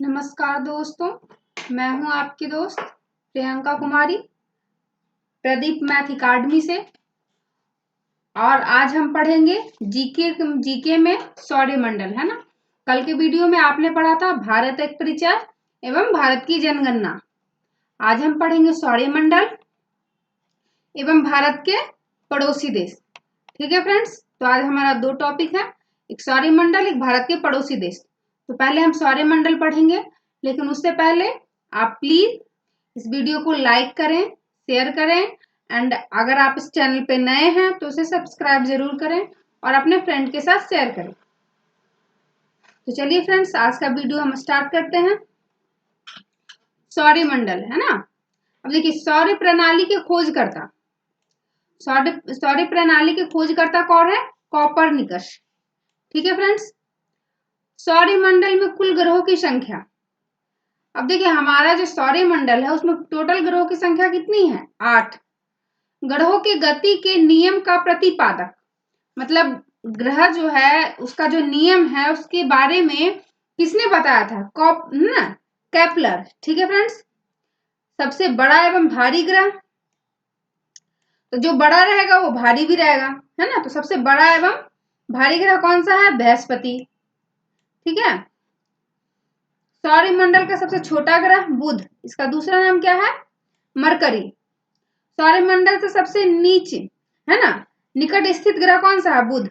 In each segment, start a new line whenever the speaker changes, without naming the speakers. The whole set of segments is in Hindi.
नमस्कार दोस्तों, मैं हूं आपकी दोस्त प्रियंका कुमारी प्रदीप मैथ अकादमी से। और आज हम पढ़ेंगे जीके में सौरमंडल, है ना। कल के वीडियो में आपने पढ़ा था भारत एक परिचय एवं भारत की जनगणना। आज हम पढ़ेंगे सौरमंडल एवं भारत के पड़ोसी देश। ठीक है फ्रेंड्स, तो आज हमारा दो टॉपिक है, एक सौरमंडल, एक भारत के पड़ोसी देश। तो पहले हम सौरमंडल पढ़ेंगे, लेकिन उससे पहले आप प्लीज इस वीडियो को लाइक करें, शेयर करें एंड अगर आप इस चैनल पे नए हैं तो उसे सब्सक्राइब जरूर करें और अपने फ्रेंड के साथ शेयर करें। तो चलिए फ्रेंड्स, आज का वीडियो हम स्टार्ट करते हैं। सौरमंडल, है ना। अब देखिए, सौर प्रणाली के खोजकर्ता, सौर प्रणाली के खोजकर्ता कौन है? कोपरनिकस। ठीक है फ्रेंड्स, सौरमंडल में कुल ग्रहों की संख्या। अब देखिए, हमारा जो सौरमंडल है उसमें टोटल ग्रहों की संख्या कितनी है? 8। ग्रहों के गति के नियम का प्रतिपादक, मतलब ग्रह जो है उसका जो नियम है उसके बारे में किसने बताया था? केपलर। ठीक है फ्रेंड्स, सबसे बड़ा एवं भारी ग्रह, तो जो बड़ा रहेगा वो भारी भी रहेगा, है ना। तो सबसे बड़ा एवं भारी ग्रह कौन सा है? बृहस्पति। ठीक है। सौरमंडल का सबसे छोटा ग्रह बुध, इसका दूसरा नाम क्या है? मरकरी। सौरमंडल से सबसे नीचे, है ना, निकट स्थित ग्रह कौन सा है? बुध।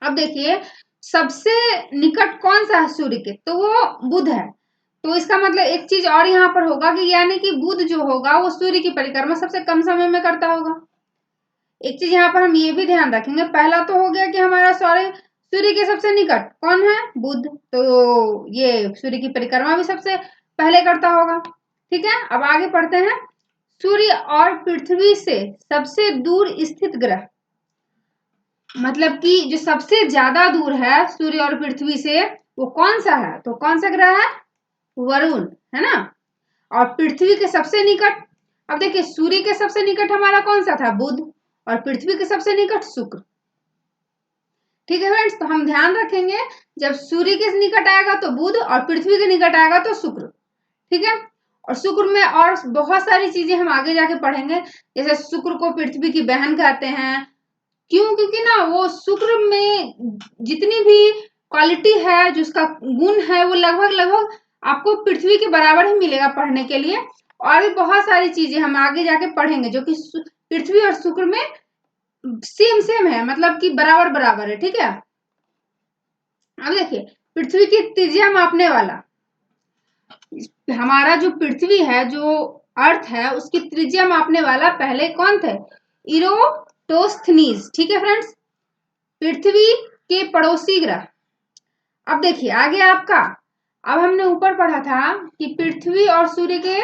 अब देखिए, सबसे निकट कौन सा है सूर्य के? तो वो बुध है। तो इसका मतलब एक चीज और यहाँ पर होगा कि यानी कि बुध जो होगा वो सूर्य की परिक्रमा सबसे कम समय में करता होगा। एक चीज यहाँ पर हम ये भी ध्यान रखेंगे, पहला तो हो गया कि हमारा सूर्य के सबसे निकट कौन है? बुध, तो ये सूर्य की परिक्रमा भी सबसे पहले करता होगा। ठीक है, अब आगे पढ़ते हैं। सूर्य और पृथ्वी से सबसे दूर स्थित ग्रह, मतलब कि जो सबसे ज्यादा दूर है सूर्य और पृथ्वी से, वो कौन सा है? तो कौन सा ग्रह है? वरुण, है ना। और पृथ्वी के सबसे निकट, अब देखिए सूर्य के सबसे निकट हमारा कौन सा था? बुध, और पृथ्वी के सबसे निकट शुक्र। ठीक है फ्रेंड्स, तो हम ध्यान रखेंगे जब सूर्य के निकट आएगा तो बुध और पृथ्वी के निकट आएगा तो शुक्र। ठीक है, और शुक्र में और बहुत सारी चीजें हम आगे जाके पढ़ेंगे, जैसे शुक्र को पृथ्वी की बहन कहते हैं। क्यों? क्योंकि ना वो शुक्र में जितनी भी क्वालिटी है, जो उसका गुण है, वो लगभग लगभग आपको पृथ्वी के बराबर ही मिलेगा पढ़ने के लिए। और भी बहुत सारी चीजें हम आगे जाके पढ़ेंगे जो कि पृथ्वी और शुक्र में सेम सेम है, मतलब कि बराबर बराबर है। ठीक है, अब देखिए, पृथ्वी की त्रिज्या मापने वाला, हमारा जो पृथ्वी है, जो अर्थ है, उसकी त्रिज्या मापने वाला पहले कौन थे? इरोटोस्थनीज। ठीक है फ्रेंड्स, पृथ्वी के पड़ोसी ग्रह। अब देखिए आगे आपका, अब हमने ऊपर पढ़ा था कि पृथ्वी और सूर्य के,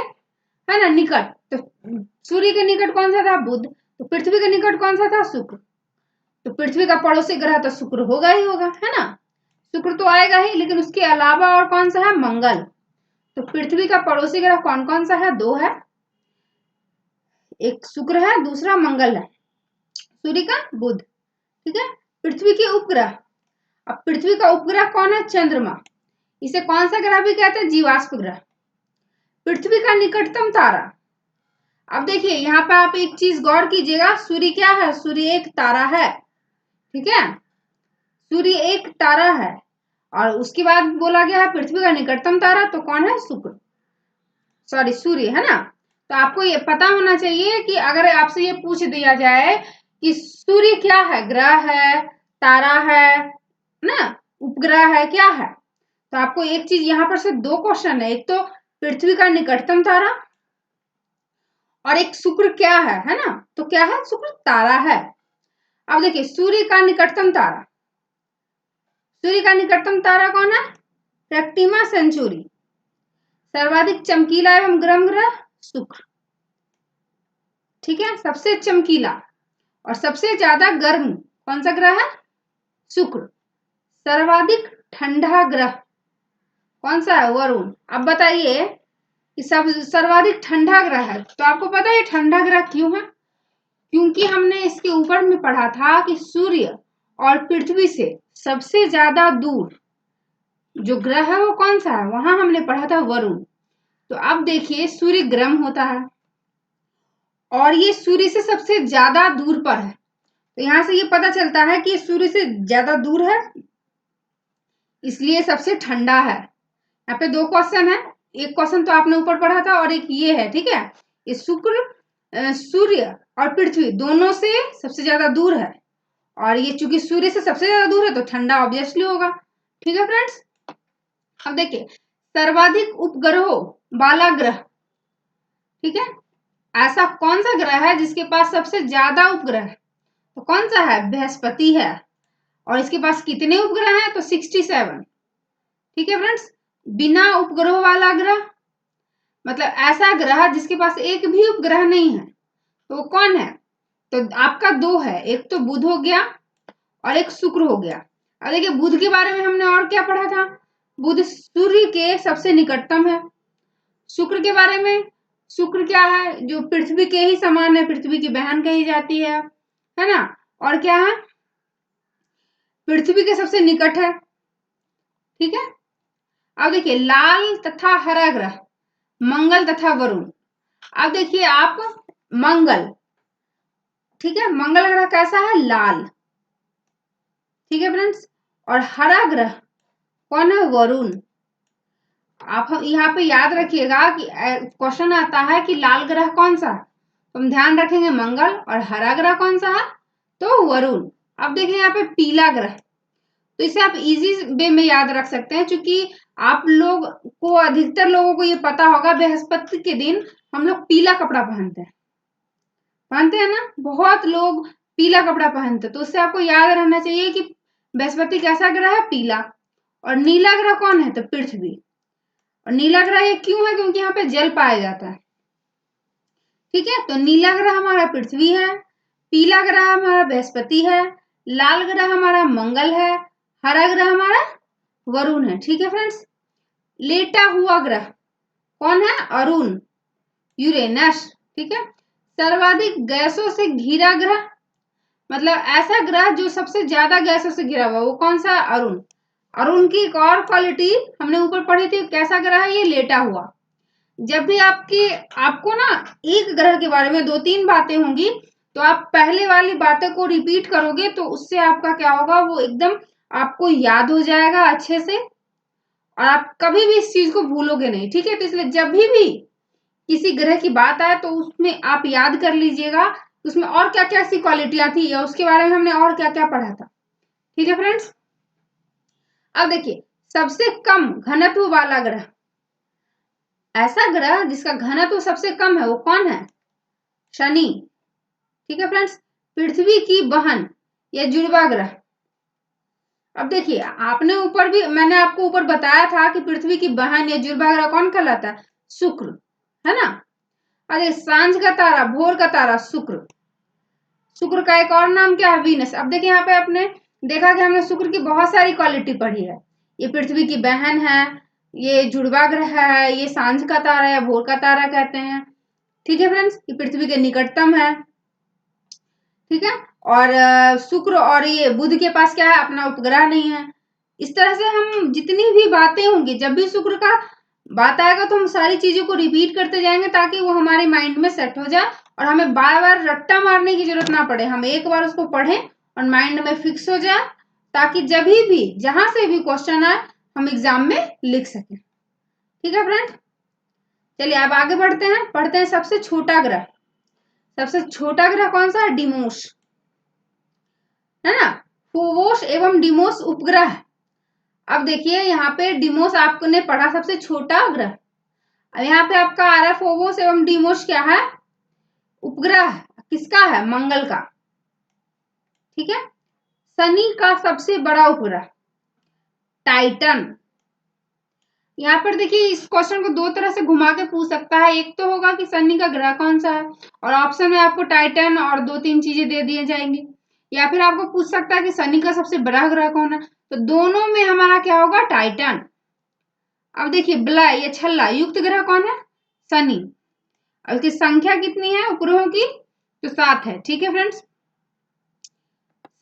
है ना, निकट, तो सूर्य के निकट कौन सा था? बुध। तो पृथ्वी के निकट कौन सा था? शुक्र। तो पृथ्वी का पड़ोसी ग्रह तो शुक्र होगा ही होगा, है ना। शुक्र तो आएगा ही, लेकिन उसके अलावा और कौन सा है? मंगल। तो पृथ्वी का पड़ोसी ग्रह कौन कौन सा है? 2 है, एक शुक्र है, दूसरा मंगल है, सूर्य का बुध। ठीक है, पृथ्वी के उपग्रह, अब पृथ्वी का उपग्रह कौन है? चंद्रमा। इसे कौन सा ग्रह भी कहते हैं? जीवाश्म ग्रह। पृथ्वी का निकटतम तारा, अब देखिए यहाँ पे आप एक चीज गौर कीजिएगा, सूर्य क्या है? सूर्य एक तारा है। ठीक है, सूर्य एक तारा है, और उसके बाद बोला गया है पृथ्वी का निकटतम तारा, तो कौन है? शुक्र, सॉरी सूर्य, है ना। तो आपको ये पता होना चाहिए कि अगर आपसे ये पूछ दिया जाए कि सूर्य क्या है? ग्रह है, तारा है ना, उपग्रह है, क्या है? तो आपको एक चीज यहाँ पर से 2 क्वेश्चन है, एक तो पृथ्वी का निकटतम तारा और एक शुक्र क्या है ना। तो क्या है? शुक्र तारा है। अब देखिए, सूर्य का निकटतम तारा, सूर्य का निकटतम तारा कौन है? Proxima Centauri. सर्वाधिक चमकीला एवं गर्म ग्रह शुक्र। ठीक है, सबसे चमकीला और सबसे ज्यादा गर्म कौन सा ग्रह है? शुक्र। सर्वाधिक ठंडा ग्रह कौन सा है? वरुण। अब बताइए कि सब सर्वाधिक ठंडा ग्रह है, तो आपको पता है ठंडा ग्रह क्यों है? क्योंकि हमने इसके ऊपर में पढ़ा था कि सूर्य और पृथ्वी से सबसे ज्यादा दूर जो ग्रह है वो कौन सा है, वहां हमने पढ़ा था वरुण। तो अब देखिए सूर्य गर्म होता है और ये सूर्य से सबसे ज्यादा दूर पर है, तो यहां से ये पता चलता है कि सूर्य से ज्यादा दूर है, इसलिए सबसे ठंडा है। यहाँ पे दो क्वेश्चन है, एक क्वेश्चन तो आपने ऊपर पढ़ा था और एक ये है, ठीक है। ये सूर्य और पृथ्वी दोनों से सबसे ज्यादा दूर है, और ये चूंकि सूर्य से सबसे ज्यादा दूर है तो ठंडा ऑब्वियसली होगा। ठीक है फ्रेंड्स, अब देखिए सर्वाधिक उपग्रहों वाला ग्रह, ठीक है, ऐसा कौन सा ग्रह है जिसके पास सबसे ज्यादा उपग्रह है, तो कौन सा है, बृहस्पति है। और इसके पास कितने उपग्रह हैं, तो 67। ठीक है फ्रेंड्स, बिना उपग्रह वाला ग्रह मतलब ऐसा ग्रह जिसके पास एक भी उपग्रह नहीं है, तो वो कौन है, तो आपका दो है, एक तो बुध हो गया और एक शुक्र हो गया। अब देखिए बुध के बारे में हमने और क्या पढ़ा था, बुध सूर्य के सबसे निकटतम है। शुक्र के बारे में, शुक्र क्या है, जो पृथ्वी के ही समान है, पृथ्वी की बहन कही जाती है ना। और क्या है, पृथ्वी के सबसे निकट है। ठीक है, अब देखिए लाल तथा हरा ग्रह, मंगल तथा वरुण। अब देखिए आप मंगल, ठीक है, मंगल ग्रह कैसा है, लाल। ठीक है फ्रेंड्स, और हरा ग्रह कौन है, वरुण। आप यहाँ पे याद रखिएगा कि क्वेश्चन आता है कि लाल ग्रह कौन सा, तो हम ध्यान रखेंगे मंगल, और हरा ग्रह कौन सा है, तो वरुण। अब देखिए यहाँ पे पीला ग्रह, तो इसे आप इजी वे में याद रख सकते हैं, क्योंकि आप लोग को, अधिकतर लोगों को ये पता होगा बृहस्पति के दिन हम लोग पीला कपड़ा पहनते हैं ना, बहुत लोग पीला कपड़ा पहनते, तो उससे आपको याद रहना चाहिए कि बृहस्पति कैसा ग्रह है, पीला। और नीला ग्रह कौन है, तो पृथ्वी। और नीला ग्रह ये क्यों है, क्योंकि यहाँ पे जल पाया जाता है। ठीक है, तो नीला ग्रह हमारा पृथ्वी है, पीला ग्रह हमारा बृहस्पति है, लाल ग्रह हमारा मंगल है, हरा ग्रह हमारा वरुण है। ठीक है फ्रेंड्स, लेटा हुआ ग्रह कौन है, अरुण, यूरेनस। ठीक है, सर्वाधिक गैसों से घिरा ग्रह, मतलब ऐसा ग्रह जो सबसे ज्यादा गैसों से घिरा हुआ, वो कौन सा, अरुण। अरुण की एक और क्वालिटी हमने ऊपर पढ़ी थी, कैसा ग्रह है, ये लेटा हुआ। जब भी आपको ना एक ग्रह के बारे में दो तीन बातें होंगी, तो आप पहले वाली बातें को रिपीट करोगे, तो उससे आपका क्या होगा, वो एकदम आपको याद हो जाएगा अच्छे से, और आप कभी भी इस चीज को भूलोगे नहीं। ठीक है, तो इसलिए जब भी किसी ग्रह की बात आए तो उसमें आप याद कर लीजिएगा उसमें और क्या क्या ऐसी क्वालिटियां थी, या उसके बारे में हमने और क्या क्या पढ़ा था। ठीक है फ्रेंड्स, अब देखिए सबसे कम घनत्व वाला ग्रह, ऐसा ग्रह जिसका घनत्व सबसे कम है, वो कौन है, शनि। ठीक है फ्रेंड्स, पृथ्वी की बहन या जुड़वा ग्रह। अब देखिए आपने ऊपर भी, मैंने आपको ऊपर बताया था कि पृथ्वी की बहन या जुड़वा ग्रह कौन कहलाता है, शुक्र, है ना। अरे सांझ का तारा, भोर का तारा, शुक्र। शुक्र का एक और नाम क्या है, वीनस। अब देखिए यहाँ पे आपने देखा कि हमने शुक्र की बहुत सारी क्वालिटी पढ़ी है, ये पृथ्वी की बहन है, ये जुड़वा ग्रह है, ये सांझ का तारा या भोर का तारा कहते हैं। ठीक है फ्रेंड्स, ये पृथ्वी के निकटतम है। ठीक है, और शुक्र और ये बुध के पास क्या है, अपना उपग्रह नहीं है। इस तरह से हम जितनी भी बातें होंगी, जब भी शुक्र का बात आएगा तो हम सारी चीजों को रिपीट करते जाएंगे, ताकि वो हमारे माइंड में सेट हो जाए और हमें बार बार रट्टा मारने की जरूरत ना पड़े, हम एक बार उसको पढ़ें और माइंड में फिक्स हो जाए, ताकि जब भी जहां से भी क्वेश्चन आए हम एग्जाम में लिख सकें। ठीक है फ्रेंड, चलिए अब आगे बढ़ते हैं, पढ़ते हैं सबसे छोटा ग्रह। सबसे छोटा ग्रह कौन सा है, डिमोस, है ना। फोबोस एवं डिमोस उपग्रह। अब देखिए यहाँ पे डिमोस आपने पढ़ा सबसे छोटा ग्रह, अब यहाँ पे आपका आ रहा है फोबोस एवं डिमोस क्या है, उपग्रह किसका है, मंगल का। ठीक है, शनि का सबसे बड़ा उपग्रह टाइटन। यहाँ पर देखिए इस क्वेश्चन को दो तरह से घुमा के पूछ सकता है, एक तो होगा कि शनि का ग्रह कौन सा है, और ऑप्शन में आपको टाइटन और दो तीन चीजें दे दी जाएंगी, या फिर आपको पूछ सकता है कि शनि का सबसे बड़ा ग्रह कौन है, तो दोनों में हमारा क्या होगा, टाइटन। अब देखिए बलय या छल्ला युक्त ग्रह कौन है, शनि, और उसकी संख्या कितनी है उपग्रहों की, तो 7 है। ठीक है फ्रेंड्स,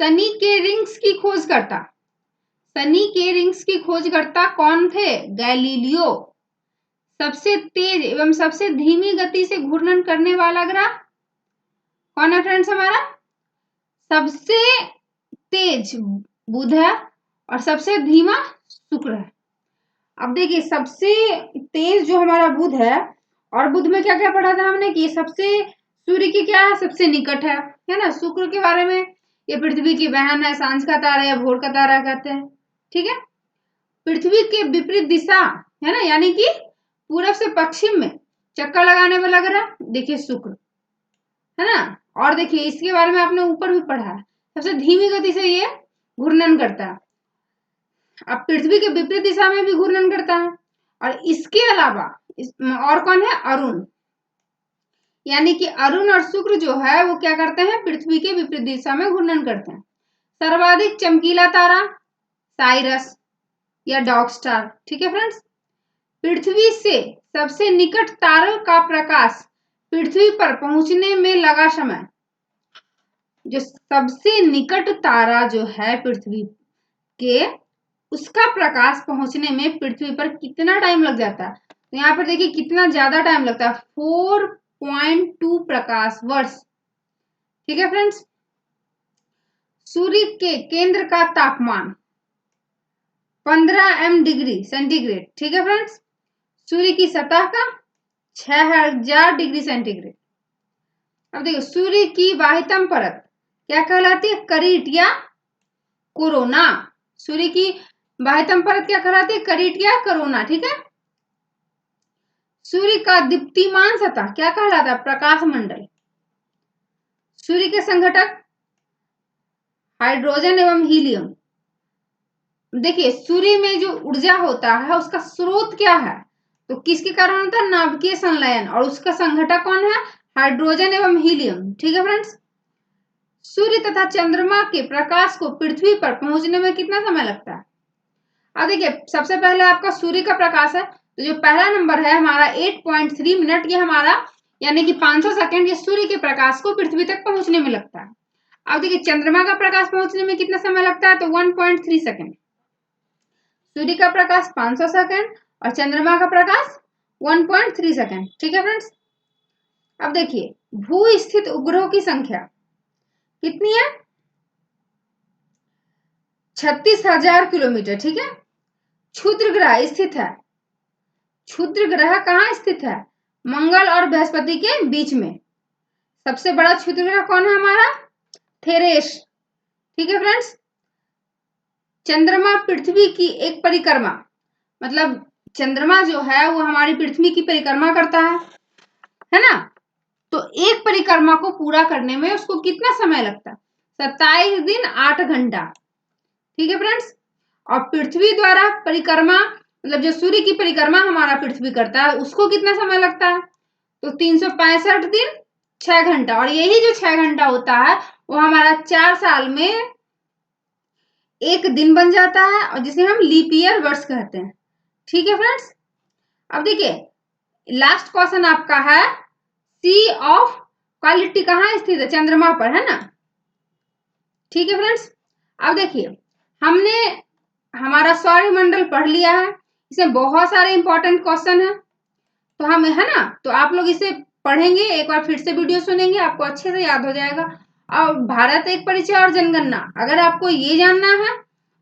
शनि के रिंग्स की खोज करता, शनि के रिंग्स की खोजकर्ता कौन थे? गैलीलियो। सबसे तेज एवं सबसे धीमी गति से घूर्णन करने वाला ग्रह कौन है फ्रेंड्स? हमारा सबसे तेज बुध है और सबसे धीमा शुक्र है। अब देखिए सबसे तेज जो हमारा बुध है, और बुध में क्या क्या पढ़ा था हमने कि सबसे सूर्य की क्या है? सबसे निकट है ना। शुक्र के बारे में ये पृथ्वी की बहन है, सांझ का तारा या भोर का तारा कहते हैं। ठीक है, पृथ्वी के विपरीत दिशा है ना, यानी कि पूरब से पश्चिम में चक्कर लगाने वाला ग्रह देखिए शुक्र है ना। और देखिए इसके बारे में आपने ऊपर भी पढ़ा है, सबसे धीमी गति से ये घूर्णन करता है। अब पृथ्वी के विपरीत दिशा में भी घूर्णन करता है। और इसके अलावा और कौन है? अरुण। यानी कि अरुण और शुक्र जो है वो क्या करते हैं? पृथ्वी के विपरीत दिशा में घूर्णन करते हैं। सर्वाधिक चमकीला तारा साइरस या डॉग स्टार। ठीक है फ्रेंड्स, पृथ्वी से सबसे निकट तारों का प्रकाश पृथ्वी पर पहुंचने में लगा समय। जो सबसे निकट तारा जो है पृथ्वी के, उसका प्रकाश पहुंचने में पृथ्वी पर कितना टाइम लग जाता है? तो यहाँ पर देखिए कितना ज्यादा टाइम लगता है, 4.2 प्रकाश वर्ष। ठीक है फ्रेंड्स, सूर्य के केंद्र का तापमान 15 डिग्री सेंटीग्रेड। ठीक है फ्रेंड्स, सूर्य की सतह का 6000 डिग्री सेंटीग्रेड। अब देखो सूर्य की बाह्यतम परत क्या कहलाती है? करीट या कोरोना। सूर्य की बाह्यतम परत क्या कहलाती है? करीट या कोरोना। ठीक है, सूर्य का दीप्तिमान सतह क्या कहलाता है? प्रकाश मंडल। सूर्य के संघटक हाइड्रोजन एवं हीलियम। देखिए सूर्य में जो ऊर्जा होता है उसका स्रोत क्या है? तो किसके कारण होता है? नाभिकीय संलयन। और उसका संघटक कौन है? हाइड्रोजन एवं हीलियम। ठीक है फ्रेंड्स, सूर्य तथा चंद्रमा के प्रकाश को पृथ्वी पर पहुंचने में कितना समय लगता है? अब देखिए सबसे पहले आपका सूर्य का प्रकाश है, तो जो पहला नंबर है हमारा 8.3 मिनट, ये हमारा यानी कि 500 सेकेंड ये सूर्य के प्रकाश को पृथ्वी तक पहुंचने में लगता है। अब देखिए चंद्रमा का प्रकाश पहुंचने में कितना समय लगता है? तो 1.3 सेकेंड। सूर्य का प्रकाश 500 सेकेंड और चंद्रमा का प्रकाश 1.3 सेकेंड। ठीक है फ्रेंड्स, अब देखिए भू स्थित उपग्रहों की संख्या कितनी है? 36,000 किलोमीटर। ठीक है, क्षुद्र ग्रह स्थित है, क्षुद्र ग्रह कहाँ स्थित है? मंगल और बृहस्पति के बीच में। सबसे बड़ा क्षुद्र ग्रह कौन है? हमारा थेरेस। ठीक है फ्रेंड्स, चंद्रमा पृथ्वी की एक परिक्रमा, मतलब चंद्रमा जो है वो हमारी पृथ्वी की परिक्रमा करता है ना। तो एक परिक्रमा को पूरा करने में उसको कितना समय लगता है? 27 दिन 8 घंटा। ठीक है फ्रेंड्स, और पृथ्वी द्वारा परिक्रमा मतलब जो सूर्य की परिक्रमा हमारा पृथ्वी करता है उसको कितना समय लगता है? तो 365 दिन 6 घंटा। और यही जो 6 घंटा होता है वो हमारा 4 साल में एक दिन बन जाता है, और जिसे हम लीप ईयर वर्ष कहते हैं। ठीक है फ्रेंड्स, अब देखिए लास्ट क्वेश्चन आपका है, सी ऑफ क्वालिटी कहाँ स्थित है? चंद्रमा पर, है ना। ठीक है फ्रेंड्स, अब देखिए हमने हमारा सौरमंडल पढ़ लिया है, इसमें बहुत सारे इंपॉर्टेंट क्वेश्चन है, तो हम है ना, तो आप लोग इसे पढ़ेंगे, एक बार फिर से वीडियो सुनेंगे, आपको अच्छे से याद हो जाएगा। और भारत एक परिचय और जनगणना अगर आपको ये जानना है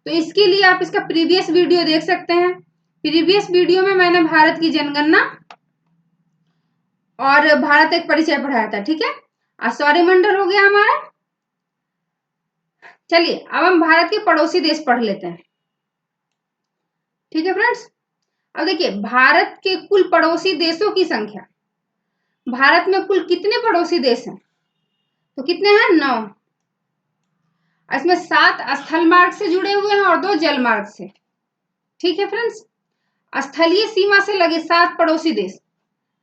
तो इसके लिए आप इसका प्रीवियस वीडियो देख सकते हैं। प्रीवियस वीडियो में मैंने भारत की जनगणना और भारत एक परिचय पढ़ाया था। ठीक है, आज सौरमंडल हो गया हमारा। चलिए अब हम भारत के पड़ोसी देश पढ़ लेते हैं। ठीक है फ्रेंड्स, अब देखिए भारत के कुल पड़ोसी देशों की संख्या, भारत में कुल कितने पड़ोसी देश हैं? तो कितने हैं? 9। इसमें 7 स्थल मार्ग से जुड़े हुए हैं और 2 जल मार्ग से। ठीक है फ्रेंड्स, स्थलीय सीमा से लगे 7 पड़ोसी देश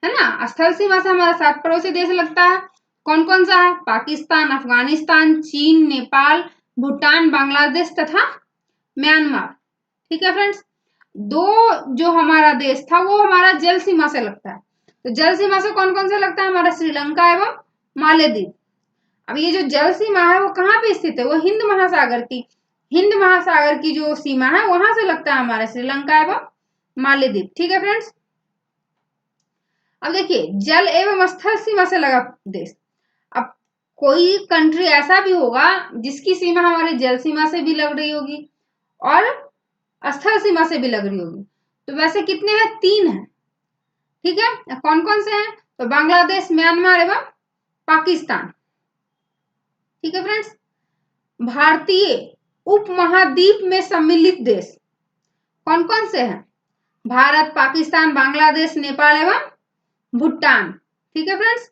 है ना। स्थल सीमा से हमारा 7 पड़ोसी देश लगता है। कौन कौन सा है? पाकिस्तान, अफगानिस्तान, चीन, नेपाल, भूटान, बांग्लादेश तथा म्यांमार। ठीक है फ्रेंड्स, 2 जो हमारा देश था वो हमारा जल सीमा से लगता है। तो जल सीमा से कौन कौन सा लगता है? हमारा श्रीलंका एवं मालदीव। अब ये जो जल सीमा है वो कहाँ पे स्थित है? वो हिंद महासागर की, हिंद महासागर की जो सीमा है वहां से लगता है हमारा श्रीलंका एवं मालदीव। ठीक है फ्रेंड्स। अब देखिए जल एवं स्थल सीमा से लगा देश। अब कोई कंट्री ऐसा भी होगा जिसकी सीमा हमारी जल सीमा से भी लग रही होगी और स्थल सीमा से भी लग रही होगी। तो वैसे कितने हैं? 3 हैं। ठीक है, कौन कौन से हैं? तो बांग्लादेश, म्यांमार एवं पाकिस्तान। ठीक है फ्रेंड्स। भारतीय उपमहाद्वीप में सम्मिलित देश कौन कौन से हैं? भारत, पाकिस्तान, बांग्लादेश, नेपाल एवं भूटान। ठीक है फ्रेंड्स।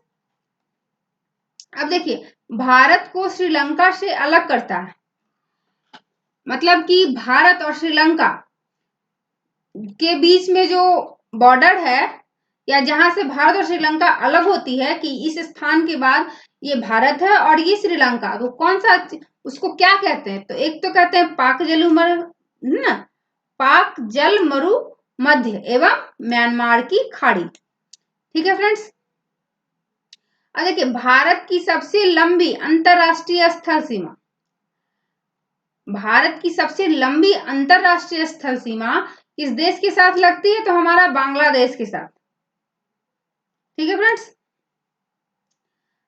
अब देखिए भारत को श्रीलंका से अलग करता है, मतलब कि भारत और श्रीलंका के बीच में जो बॉर्डर है या जहां से भारत और श्रीलंका अलग होती है कि इस स्थान के बाद ये भारत है और ये श्रीलंका, तो कौन सा उसको क्या कहते हैं? तो एक तो कहते हैं पाक जल मरु मध्य एवं म्यांमार की खाड़ी। ठीक है फ्रेंड्स। अब देखिए भारत की सबसे लंबी अंतरराष्ट्रीय स्थल सीमा, भारत की सबसे लंबी अंतरराष्ट्रीय स्थल सीमा किस देश के साथ लगती है? तो हमारा बांग्लादेश के साथ। ठीक है फ्रेंड्स।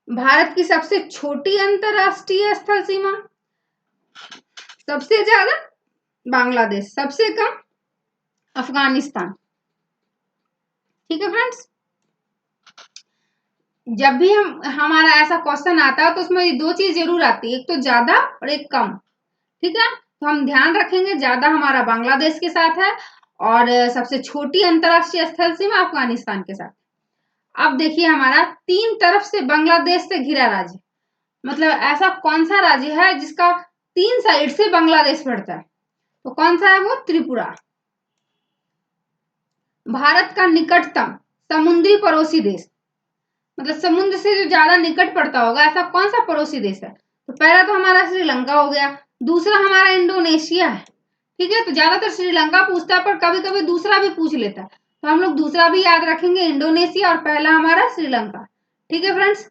भारत की सबसे छोटी अंतरराष्ट्रीय स्थल सीमा, सबसे ज्यादा बांग्लादेश, सबसे कम अफगानिस्तान। ठीक है फ्रेंड्स। जब भी हमारा ऐसा क्वेश्चन आता है तो उसमें 2 चीज जरूर आती है, एक तो ज्यादा और एक कम। ठीक है, तो हम ध्यान रखेंगे ज्यादा हमारा बांग्लादेश के साथ है और सबसे छोटी अंतरराष्ट्रीय स्थल सीमा अफगानिस्तान के साथ। अब देखिए हमारा 3 तरफ से बांग्लादेश से घिरा राज्य, मतलब ऐसा कौन सा राज्य है जिसका 3 साइड से बांग्लादेश पड़ता है? तो कौन सा है वो? त्रिपुरा। भारत का निकटतम समुद्री पड़ोसी देश, मतलब समुद्र से जो ज्यादा निकट पड़ता होगा ऐसा कौन सा पड़ोसी देश है? तो पहला तो हमारा श्रीलंका हो गया, दूसरा हमारा इंडोनेशिया है। ठीक है, तो ज्यादातर श्रीलंका पूछता है पर कभी कभी दूसरा भी पूछ लेता है, तो हम लोग दूसरा भी याद रखेंगे, इंडोनेशिया, और पहला हमारा श्रीलंका। ठीक है फ्रेंड्स।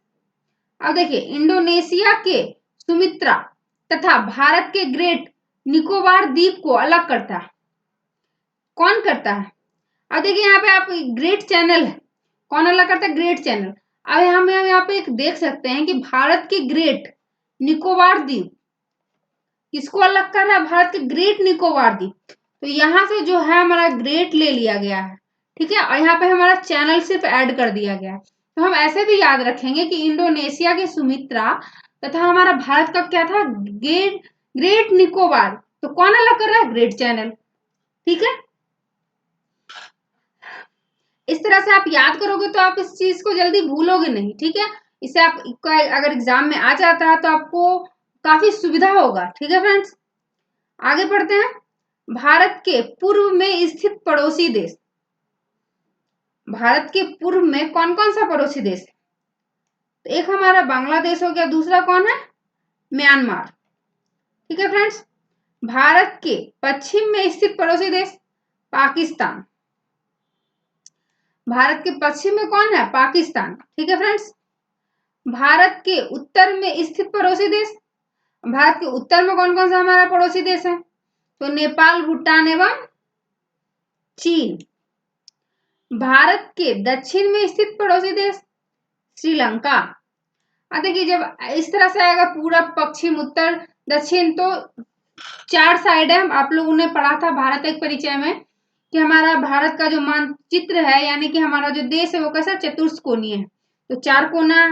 अब देखिए इंडोनेशिया के सुमित्रा तथा भारत के ग्रेट निकोबार द्वीप को अलग करता है, कौन करता है? अब देखिए यहाँ पे आप ग्रेट चैनल है, कौन अलग करता है? Great channel. अब हम यहाँ पे एक देख सकते हैं कि भारत के ग्रेट निकोबार द्वीप किसको अलग कर रहा है? भारत के ग्रेट निकोबार द्वीप। तो यहाँ से जो है हमारा ग्रेट ले लिया गया है। ठीक है, और यहाँ पे हमारा चैनल सिर्फ ऐड कर दिया गया है। तो हम ऐसे भी याद रखेंगे कि इंडोनेशिया के सुमित्रा तथा हमारा भारत का क्या था? ग्रेट निकोबार। तो कौन अलग कर रहा है? Great channel. ठीक है, इस तरह से आप याद करोगे तो आप इस चीज को जल्दी भूलोगे नहीं। ठीक है, इससे आप अगर एग्जाम में आ जाता है तो आपको काफी सुविधा होगा। ठीक है फ्रेंड्स, आगे बढ़ते हैं। भारत के पूर्व में स्थित पड़ोसी देश, भारत के पूर्व में कौन कौन सा पड़ोसी देश है? तो एक हमारा बांग्लादेश हो गया, दूसरा कौन है? म्यांमार। ठीक है फ्रेंड्स। भारत के पश्चिम में स्थित पड़ोसी देश पाकिस्तान, भारत के पश्चिम में कौन है? पाकिस्तान। ठीक है फ्रेंड्स। भारत के उत्तर में स्थित पड़ोसी देश, भारत के उत्तर में कौन कौन सा हमारा पड़ोसी देश है? तो नेपाल, भूटान एवं चीन। भारत के दक्षिण में स्थित पड़ोसी देश श्रीलंका। देखिए जब इस तरह से आएगा पूरब, पश्चिम, उत्तर, दक्षिण, तो 4 साइड है। आप लोगों ने पढ़ा था भारत एक परिचय में कि हमारा भारत का जो मानचित्र है यानी कि हमारा जो देश है वो कैसा? चतुष्कोणीय है। तो 4 कोना,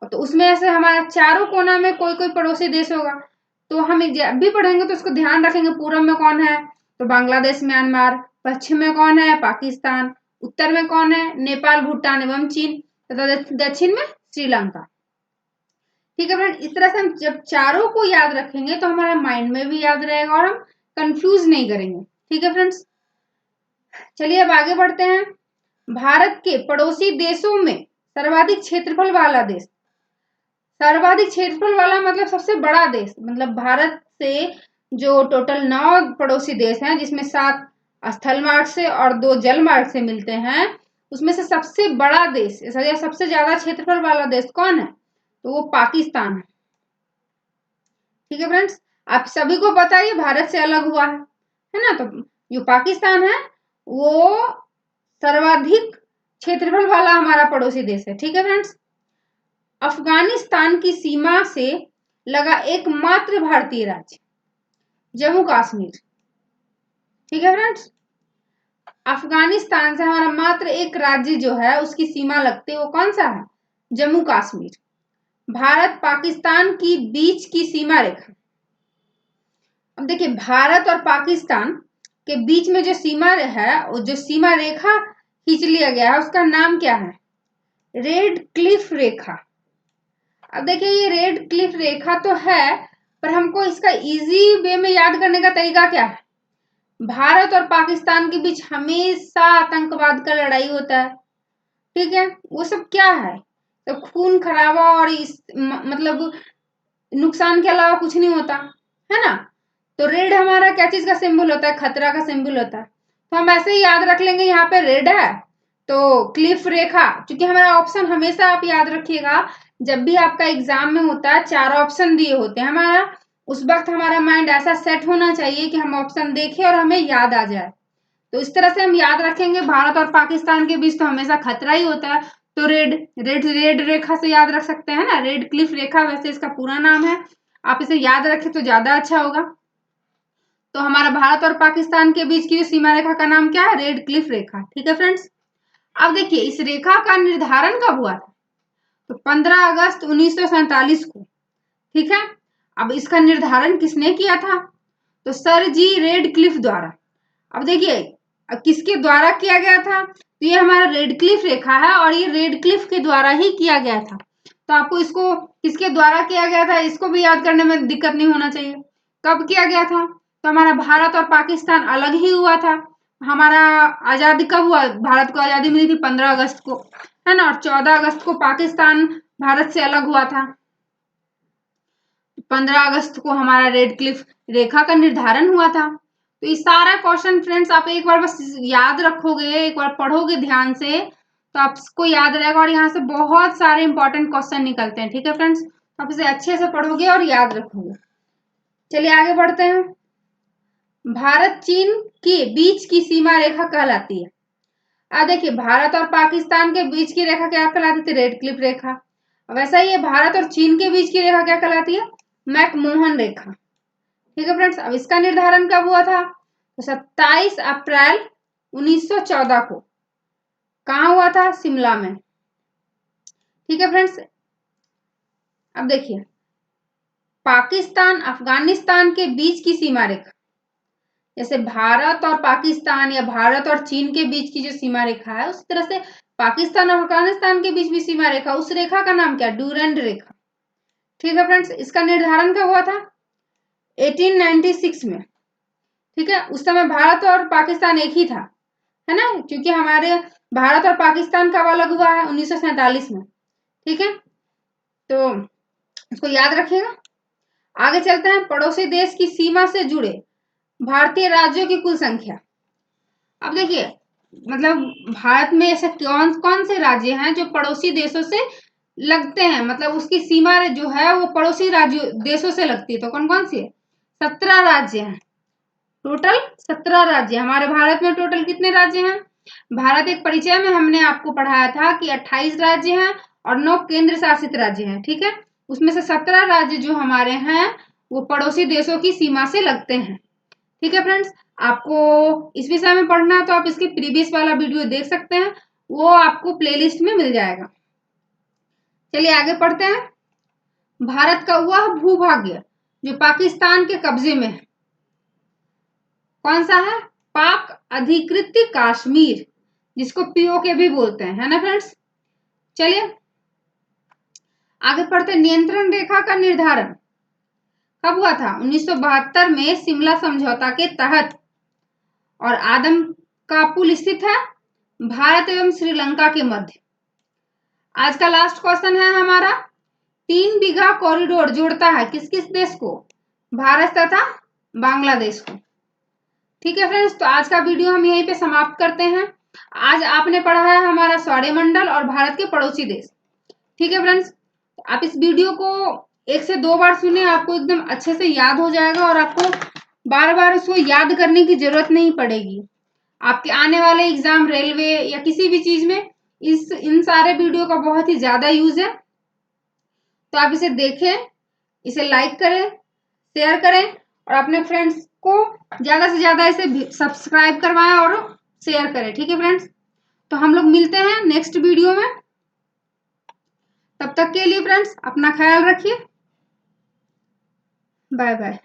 तो उसमें से हमारा चारों कोना में कोई कोई पड़ोसी देश होगा। तो हम जब भी पढ़ेंगे तो उसको ध्यान रखेंगे, पूरब में कौन है? तो बांग्लादेश, म्यांमार। पश्चिम में कौन है? पाकिस्तान। उत्तर में कौन है? नेपाल, भूटान एवं चीन। तथा दक्षिण में श्रीलंका। ठीक है फ्रेंड, इस तरह से हम जब चारों को याद रखेंगे तो हमारा माइंड में भी याद रहेगा और हम कंफ्यूज नहीं करेंगे। ठीक है फ्रेंड्स, चलिए अब आगे बढ़ते हैं। भारत के पड़ोसी देशों में सर्वाधिक क्षेत्रफल वाला देश, सर्वाधिक क्षेत्रफल वाला मतलब सबसे बड़ा देश, मतलब भारत से जो टोटल 9 पड़ोसी देश हैं जिसमें 7 स्थल मार्ग से और 2 जल मार्ग से मिलते हैं, उसमें से सबसे बड़ा देश या सबसे ज्यादा क्षेत्रफल वाला देश कौन है? तो वो पाकिस्तान है। ठीक है फ्रेंड्स, आप सभी को पता है ये भारत से अलग हुआ है ना। तो जो पाकिस्तान है वो सर्वाधिक क्षेत्रफल वाला हमारा पड़ोसी देश है। ठीक है फ्रेंड्स। अफगानिस्तान की सीमा से लगा एकमात्र भारतीय राज्य जम्मू कश्मीर। ठीक है फ्रेंड्स। अफगानिस्तान से हमारा मात्र एक राज्य जो है उसकी सीमा लगती है, वो कौन सा है? जम्मू कश्मीर। भारत पाकिस्तान की बीच की सीमा रेखा। अब देखिए भारत और पाकिस्तान के बीच में जो सीमा है, जो सीमा रेखा खींच लिया गया है उसका नाम क्या है? रेड क्लिफ रेखा। अब देखिए ये रेड क्लिफ रेखा तो है, पर हमको इसका इजी वे में याद करने का तरीका क्या है? भारत और पाकिस्तान के बीच हमेशा आतंकवाद का लड़ाई होता है। ठीक है, वो सब क्या है? तो खून खराबा और मतलब नुकसान के अलावा कुछ नहीं होता है ना। तो रेड हमारा क्या चीज का सिंबल होता है? खतरा का सिंबल होता है। तो हम ऐसे ही याद रख लेंगे, यहाँ पे रेड है तो क्लिफ रेखा, क्योंकि हमारा ऑप्शन हमेशा आप याद रखिएगा, जब भी आपका एग्जाम में होता है 4 ऑप्शन दिए होते हैं, हमारा उस वक्त हमारा माइंड ऐसा सेट होना चाहिए कि हम ऑप्शन देखें और हमें याद आ जाए। तो इस तरह से हम याद रखेंगे भारत और पाकिस्तान के बीच तो हमेशा खतरा ही होता है। तो रेड रेड रेड रेखा से याद रख सकते हैं ना, रेड क्लिफ रेखा वैसे इसका पूरा नाम है। आप इसे याद रखें तो ज्यादा अच्छा होगा। तो हमारा भारत और पाकिस्तान के बीच की जो सीमा रेखा का नाम क्या है? रेड क्लिफ रेखा। ठीक है फ्रेंड्स। अब देखिए इस रेखा का निर्धारण कब हुआ था? तो 15 अगस्त 1947 को। ठीक है। अब इसका निर्धारण किसने किया था? तो सर जी रेड क्लिफ द्वारा। अब देखिए किसके द्वारा किया गया था? तो ये हमारा रेड क्लिफ रेखा है और ये रेड क्लिफ के द्वारा ही किया गया था। तो आपको इसको किसके द्वारा किया गया था इसको भी याद करने में दिक्कत नहीं होना चाहिए। कब किया गया था? तो हमारा भारत और पाकिस्तान अलग ही हुआ था। हमारा आजादी कब हुआ? भारत को आजादी मिली थी 15 अगस्त को, है ना। और 14 अगस्त को पाकिस्तान भारत से अलग हुआ था। 15 अगस्त को हमारा रेड क्लिफ रेखा का निर्धारण हुआ था। तो ये सारा क्वेश्चन फ्रेंड्स आप एक बार बस याद रखोगे, एक बार पढ़ोगे ध्यान से तो आपको याद रहेगा, और यहाँ से बहुत सारे इंपॉर्टेंट क्वेश्चन निकलते हैं। ठीक है फ्रेंड्स, आप इसे अच्छे से पढ़ोगे और याद रखोगे। चलिए आगे बढ़ते हैं। भारत चीन के बीच की सीमा रेखा कहलाती है। अब देखिए भारत और पाकिस्तान के बीच की रेखा क्या कहलाती थी? रेड क्लिफ रेखा। वैसा ही भारत और चीन के बीच की रेखा क्या कहलाती है? मैकमोहन रेखा। ठीक है फ्रेंड्स। अब इसका निर्धारण कब हुआ था? तो 27 अप्रैल 1914 को। कहाँ हुआ था? शिमला में। ठीक है फ्रेंड्स। अब देखिए पाकिस्तान अफगानिस्तान के बीच की सीमा रेखा, जैसे भारत और पाकिस्तान या भारत और चीन के बीच की जो सीमा रेखा है, उस तरह से पाकिस्तान और अफगानिस्तान के बीच भी सीमा रेखा, उस रेखा का नाम क्या? ड्यूरेंट रेखा। ठीक है फ्रेंड्स। इसका निर्धारण कब हुआ था? 1896 में। ठीक है। उस समय भारत और पाकिस्तान एक ही था, है ना, क्योंकि हमारे भारत और पाकिस्तान कब अलग हुआ है? 1947 में। ठीक है, तो इसको याद रखिएगा। आगे चलते हैं। पड़ोसी देश की सीमा से जुड़े भारतीय राज्यों की कुल संख्या। अब देखिए मतलब भारत में ऐसे कौन कौन से राज्य हैं जो पड़ोसी देशों से लगते हैं, मतलब उसकी सीमा जो है वो पड़ोसी राज्यों देशों से लगती है। तो कौन कौन सी है? 17 राज्य हैं। टोटल 17 राज्य। हमारे भारत में टोटल कितने राज्य हैं? भारत एक परिचय में हमने आपको पढ़ाया था कि 28 राज्य हैं और 9 केंद्र शासित राज्य हैं। ठीक है, उसमें से 17 राज्य जो हमारे हैं वो पड़ोसी देशों की सीमा से लगते हैं। ठीक है फ्रेंड्स, आपको इस विषय में पढ़ना है तो आप इसके प्रीवियस वाला वीडियो देख सकते हैं, वो आपको प्लेलिस्ट में मिल जाएगा। चलिए आगे पढ़ते हैं। भारत का वह भूभाग्य जो पाकिस्तान के कब्जे में है, कौन सा है? पाक अधिकृत कश्मीर, जिसको पीओके भी बोलते हैं, है ना फ्रेंड्स। चलिए आगे पढ़ते। नियंत्रण रेखा का निर्धारण कब हुआ था? 1972 में शिमला समझौता के तहत, और आदम का पुल स्थित है भारत एवं श्रीलंका के मध्य। आज का लास्ट क्वेश्चन है हमारा, 3 बीघा कॉरिडोर जोड़ता है किस किस देश को? भारत तथा बांग्लादेश को। ठीक है फ्रेंड्स, तो आज का वीडियो हम यहीं पे समाप्त करते हैं। आज आपने पढ़ा है हमारा सौरमंडल और भारत के पड़ोसी देश। ठीक है फ्रेंड्स, आप इस वीडियो को 1 से 2 बार सुने, आपको एकदम अच्छे से याद हो जाएगा और आपको बार बार उसको याद करने की जरूरत नहीं पड़ेगी। आपके आने वाले एग्जाम, रेलवे या किसी भी चीज में इन सारे वीडियो का बहुत ही ज्यादा यूज है। तो आप इसे देखें, इसे लाइक करें, शेयर करें और अपने फ्रेंड्स को ज्यादा से ज्यादा इसे सब्सक्राइब करवाएं और शेयर करें। ठीक है फ्रेंड्स, तो हम लोग मिलते हैं नेक्स्ट वीडियो में। तब तक के लिए फ्रेंड्स अपना ख्याल रखिए। Bye bye.